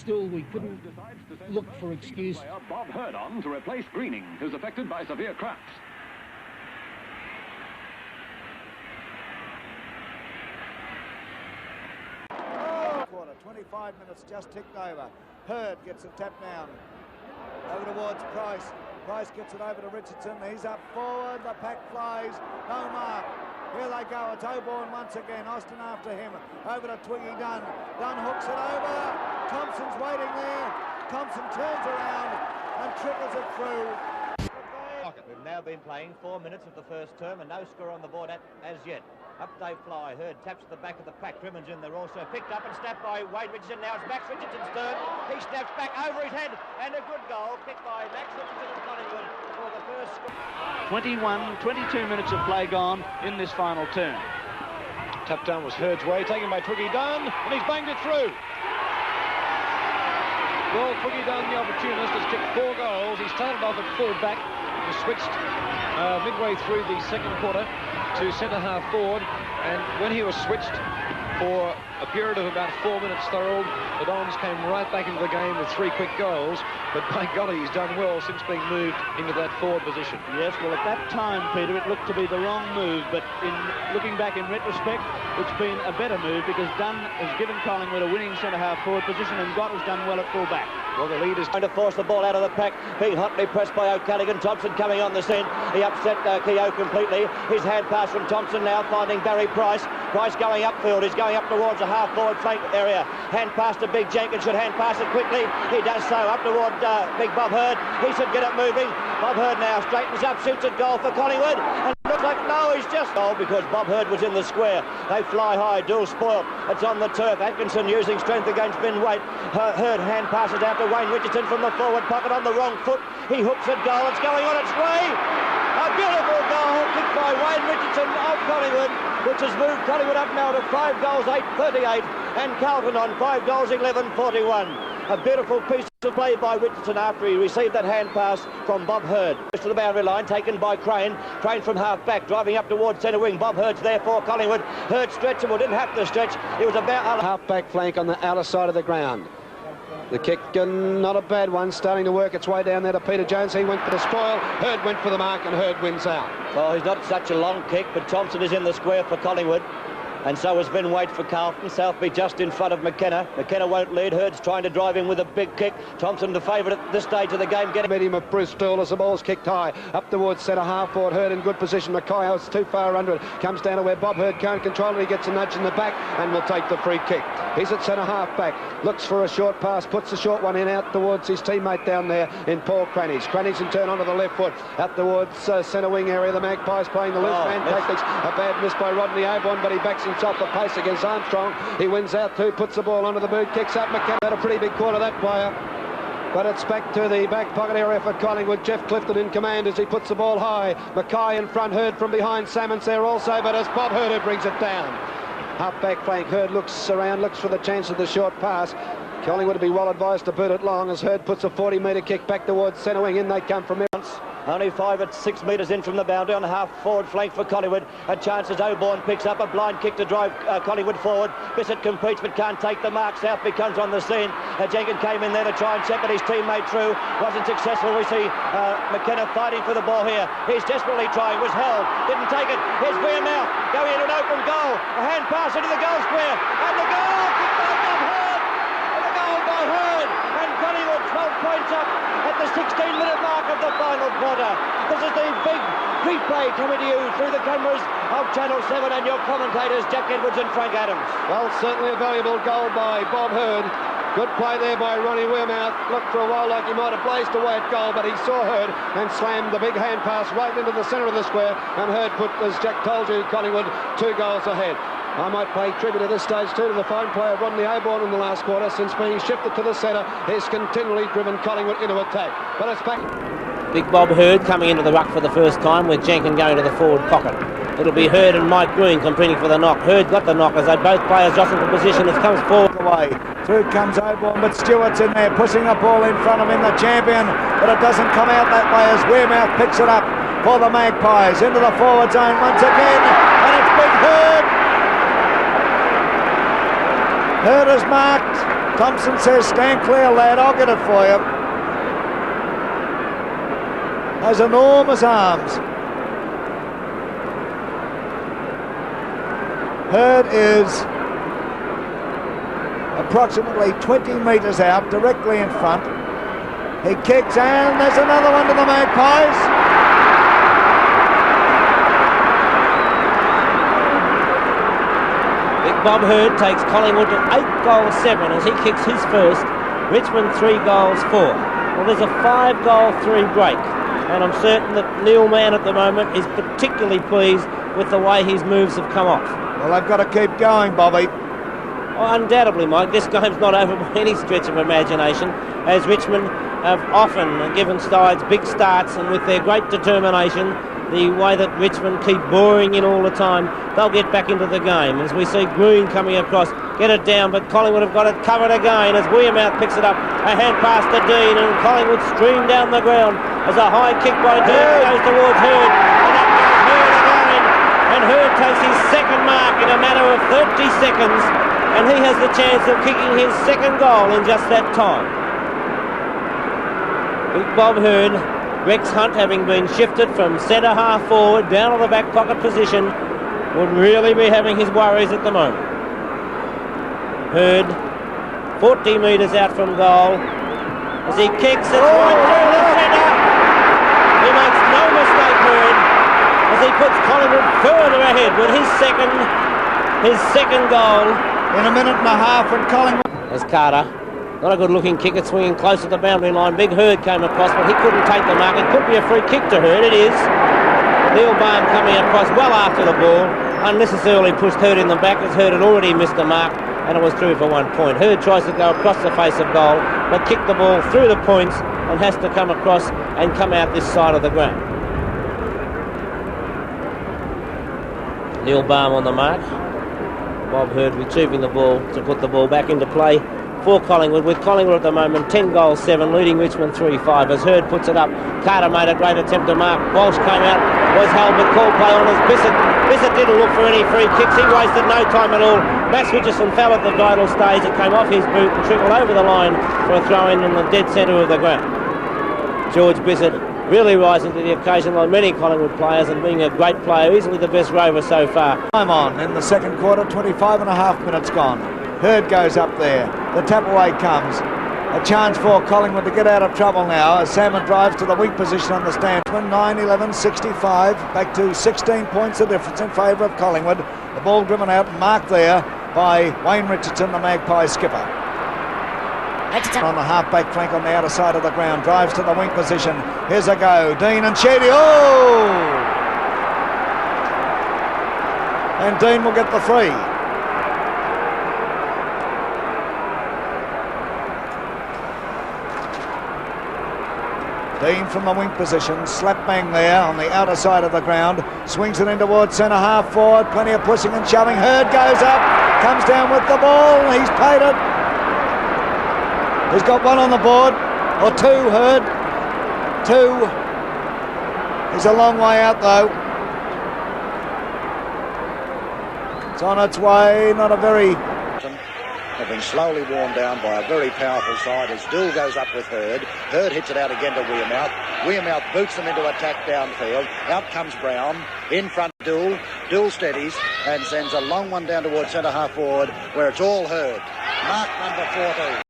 still we couldn't look for excuse. Bob Hurd on to replace Greening, who's affected by severe cramps. Quarter, 25 minutes just ticked over. Hurd gets a tap down. Over towards Price. Price gets it over to Richardson. He's up forward. The pack flies. No mark. Here they go. It's Oborne once again. Austin after him. Over to Twiggy Dunn. Dunn hooks it over. Thompson's waiting there. Thompson turns around and trickles it through. We've now been playing 4 minutes of the first term and no score on the board as yet. Up they fly. Hurd taps to the back of the pack. Trimmon's in there also. Picked up and snapped by Wade Richardson. Now it's Max Richardson's turn. He snaps back over his head. And a good goal kicked by Max Richardson of Collingwood for the first score. 22 minutes of play gone in this final turn. Tap down was Hurd's way, taken by Twiggy Dunn, and he's banged it through. Well, Twiggy Dunn, the opportunist, has kicked 4 goals. He started off at full back, was switched midway through the second quarter to centre-half forward, and when he was switched for a period of about 4 minutes, Thorold, the Dons came right back into the game with 3 quick goals, but by golly, he's done well since being moved into that forward position. Yes, well, at that time, Peter, it looked to be the wrong move, but in looking back in retrospect, it's been a better move because Dunn has given Collingwood a winning centre-half forward position and Gott has done well at full-back. Well, the lead is trying to force the ball out of the pack, being hotly pressed by O'Callaghan. Thompson coming on the scene. He upset Keogh completely. His hand pass from Thompson now finding Barry Price. Price going upfield. He's going up towards the half-forward flank area. Hand pass to Big Jenkins. Should hand pass it quickly. He does so. Up toward Big Bob Hurd. He should get it moving. Bob Hurd now straightens up. Shoots at goal for Collingwood. And looks like, no, he's just goal because Bob Hurd was in the square. They fly high. Duel spoiled. It's on the turf. Atkinson using strength against Ben Waite. Hurd hand passes out to Wayne Richardson from the forward pocket on the wrong foot. He hooks at goal. It's going on its way. A beautiful goal kicked by Wayne Richardson of Collingwood, which has moved Collingwood up now to 5 goals, 8-38, and Carlton on 5 goals, 11-41. A beautiful piece of play by Richardson after he received that hand pass from Bob Hurd. To the boundary line, taken by Crane. Crane from half back, driving up towards centre wing. Bob Hurd's there for Collingwood. Hurd stretchable, didn't have to stretch. It was about half back flank on the outer side of the ground. The kick, not a bad one, starting to work its way down there to Peter Jones. He went for the spoil, Hurd went for the mark, and Hurd wins out. Well, he's not such a long kick, but Thompson is in the square for Collingwood. And so is Ben Waite for Carlton. Southby just in front of McKenna. McKenna won't lead. Hurd's trying to drive in with a big kick. Thompson the favourite at this stage of the game. Getting medium of Bruce Stool as the ball's kicked high. Up towards centre half forward. Hurd in good position. Mackay is too far under it. Comes down to where Bob Hurd can't control it. He gets a nudge in the back and will take the free kick. He's at centre half back. Looks for a short pass. Puts the short one in out towards his teammate down there in Paul Crannies. Crannies in turn onto the left foot. Out towards centre wing area. The Magpies playing the loose man tactics. A bad miss by Rodney Oborne, but he backs himself for pace against Armstrong. He wins out too, puts the ball onto the boot, kicks up. McKenna had a pretty big corner, that player. But it's back to the back pocket area for Collingwood. Jeff Clifton in command as he puts the ball high. Mackay in front, Hurd from behind. Salmon's there also, but it's Bob Hurd who brings it down. Half back flank, Hurd looks around, looks for the chance of the short pass. Collingwood would be well advised to boot it long as Hurd puts a 40-metre kick back towards centre wing. In they come from there. Only 5 at 6 metres in from the boundary on half forward flank for Collingwood. A chance as Oborne picks up a blind kick to drive Collingwood forward. Bissett competes but can't take the mark. Southby comes on the scene. Jenkins came in there to try and shepherd his teammate through. Wasn't successful. We see McKenna fighting for the ball here. He's desperately trying. Was held. Didn't take it. Here's Weir now. Going into an open goal. A hand pass into the goal square. And the goal kicked by Bob Hurd. And the goal by Hurd. And Collingwood 12 points up at the 16-minute mark of the final quarter. This is the big replay coming to you through the cameras of Channel 7 and your commentators Jack Edwards and Frank Adams. Well, certainly a valuable goal by Bob Hurd. Good play there by Ronnie Weirmouth. Looked for a while like he might have blazed away at goal, but he saw Hurd and slammed the big hand pass right into the centre of the square, and Hurd put, as Jack told you, Collingwood 2 goals ahead. I might pay tribute at this stage too to the fine play of Rodney Oborne in the last quarter. Since being shifted to the centre, he's continually driven Collingwood into attack. But it's back. Big Bob Hurd coming into the ruck for the first time with Jenkins going to the forward pocket. It'll be Hurd and Mike Green competing for the knock. Hurd got the knock as they both players jostling for position. It comes forward away. Through comes Oborne, but Stewart's in there pushing the ball in front of him, the champion, but it doesn't come out that way as Weirmouth picks it up for the Magpies into the forward zone once again, and it's Big Hurd. Hurd is marked. Thompson says, stand clear, lad, I'll get it for you. Those enormous arms. Hurd is approximately 20 metres out, directly in front. He kicks, and there's another one to the Magpies. Big Bob Hurd takes Collingwood to 8-7 as he kicks his first. Richmond 3-4. Well, there's a 5-3 break, and I'm certain that Neil Mann at the moment is particularly pleased with the way his moves have come off. Well, they've got to keep going, Bobby. Oh, undoubtedly, Mike. This game's not over by any stretch of imagination, as Richmond have often given sides big starts, and with their great determination, the way that Richmond keep boring in all the time, they'll get back into the game. As we see Green coming across, get it down, but Collingwood have got it covered again as Wearmouth picks it up. A hand pass to Dean, and Collingwood stream down the ground as a high kick by Dean goes towards Hurd, and up goes Hurd again, and Hurd takes his second mark in a matter of 30 seconds, and he has the chance of kicking his second goal in just that time. Big Bob Hurd, Rex Hunt, having been shifted from centre half forward down to the back pocket position, would really be having his worries at the moment. Hurd, 40 metres out from goal, as he kicks it right through the centre. He makes no mistake, Hurd, as he puts Collingwood further ahead with his second goal. In a minute and a half from Collingwood. As Carter, not a good looking kick, it's swinging close to the boundary line. Big Hurd came across, but he couldn't take the mark. It could be a free kick to Hurd, it is. Neil Baum coming across well after the ball, unnecessarily pushed Hurd in the back as Hurd had already missed the mark, and it was through for 1 point. Hurd tries to go across the face of goal, but kicked the ball through the points and has to come across and come out this side of the ground. Neil Baum on the mark. Bob Hurd retrieving the ball to put the ball back into play for Collingwood, with Collingwood at the moment 10-7, leading Richmond 3-5 as Hurd puts it up. Carter made a great attempt to mark. Walsh came out, was held, but called play on as Bissett didn't look for any free kicks. He wasted no time at all. Max Richardson fell at the vital stage. It came off his boot and trickled over the line for a throw-in the dead centre of the ground. George Bissett really rising to the occasion like many Collingwood players, and being a great player, easily the best rover so far. Time on in the second quarter, 25 and a half minutes gone. Hurd goes up there. The tap away comes. A chance for Collingwood to get out of trouble now as Salmon drives to the weak position on the stand. 9-11-65, back to 16 points of difference in favour of Collingwood. The ball driven out and marked there by Wayne Richardson, the Magpie skipper. On the half-back flank on the outer side of the ground, drives to the wing position. Here's a go, Dean and Sheedy. Oh! And Dean will get the free. Dean from the wing position, slap bang there on the outer side of the ground, swings it in towards centre half forward, plenty of pushing and shoving. Hurd goes up, comes down with the ball, he's paid it. He's got one on the board, or two, Hurd. Two. He's a long way out though. It's on its way, not a very... Have been slowly worn down by a very powerful side as Dill goes up with Hurd. Hurd hits it out again to Wearmouth. Wearmouth boots them into attack downfield. Out comes Brown. In front Dill. Dill steadies and sends a long one down towards centre half forward where it's all Hurd. Mark number 14.